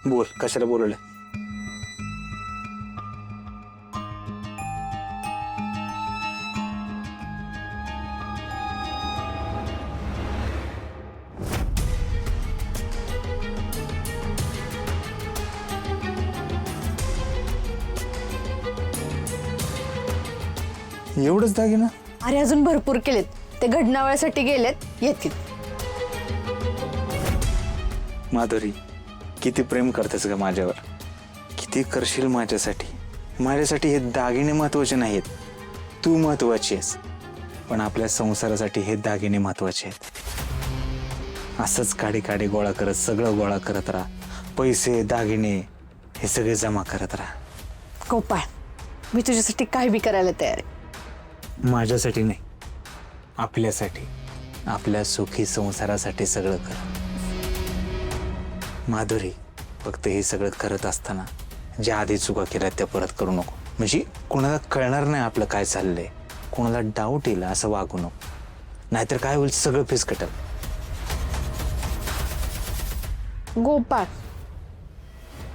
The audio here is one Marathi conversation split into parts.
बोल, कशाला बोलवलं? एवढंच दागिना? अरे अजून भरपूर केलेत, ते घडणावळ्यासाठी गेलेत, येतील. माधुरी, किती प्रेम करतेस ग माझ्यावर, किती करशील माझ्यासाठी. माझ्यासाठी हे दागिने महत्वाचे नाहीत, तू महत्वाची आहेस. पण आपल्या संसारासाठी हे दागिने महत्वाचे आहेत. असंच काडी काडी गोळा करत, सगळं गोळा करत राहा. पैसे, दागिने हे सगळे जमा करत राहा. गोपाळ, मी तुझ्यासाठी काय बी करायला तयार आहे. माझ्यासाठी नाही, आपल्यासाठी, आपल्या सुखी संसारासाठी सगळं कर. माधुरी, फक्त हे सगळं करत असताना ज्या आधी चुका केल्या त्या परत करू नको. म्हणजे कोणाला कळणार नाही आपलं काय चाललंय, कोणाला डाऊट येईल असं वागू नको. नाहीतर काय होईल, सगळं फिसकटल. गोपाळ,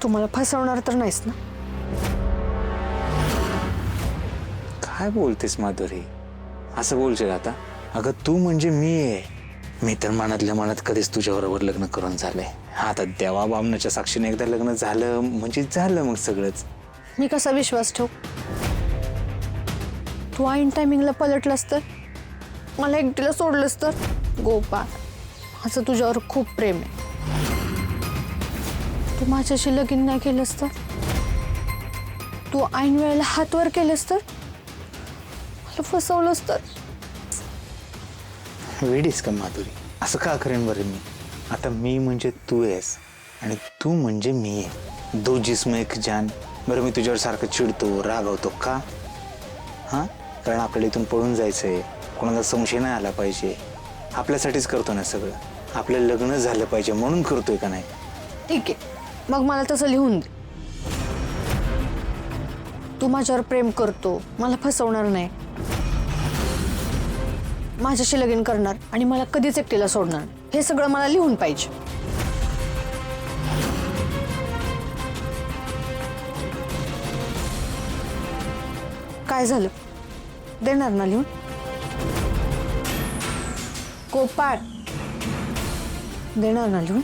तू मला फसवणार तर नाहीस ना? काय बोलतेस माधुरी, असं बोलशील आता? अगं तू म्हणजे मी आहे. मी तर मनातल्या मनात कधीच तुझ्याबरोबर लग्न करून झालंय. आता देवा बामणाच्या साक्षीने एकदा लग्न झालं म्हणजे झालं मग सगळंच. मी कसा विश्वास ठेवू? तू ऐन टायमिंगला पलटलास तर, मला एकटीला सोडलंस तर? गोपाळ, माझं तुझ्यावर खूप प्रेम आहे. तू माझ्याशी लगीन नाही केलंस तर, तू ऐन वेळेला हात वर केलंस तर, मला फसवलंस तर. वेडीस का माधुरी? असं का करेन बरं मी? आता मी म्हणजे तू आहेस आणि तू म्हणजे मी आहे. दो जिस्म एक जान. बरं मी तुझ्यावर सारखं चिडतो, रागवतो का? हां, कारण आपल्याला इथून पळून जायचंय, कोणाला संशय नाही आला पाहिजे. आपल्यासाठीच करतो ना सगळं, आपलं लग्न झालं पाहिजे म्हणून करतोय का नाही? ठीक आहे, मग मला तसं लिहून दे. तू माझ्यावर प्रेम करतो, मला फसवणार नाही, माझ्याशी लगीन करणार आणि मला कधीच एकटीला सोडणार, हे सगळं मला लिहून पाहिजे. काय झालं, देणार ना लिहून? गोपाळ, देणार ना लिहून?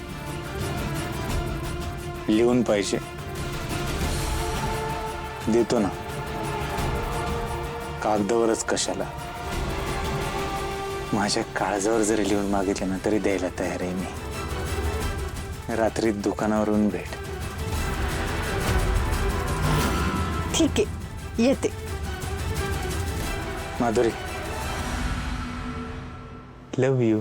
लिहून पाहिजे, देतो ना. कागदावरच कशाला, माझ्या काळजावर जरी लिहून मागितलं ना तरी द्यायला तयार आहे मी. रात्री दुकानावरून भेट. ठीक आहे, येते. माधुरी, लव यू.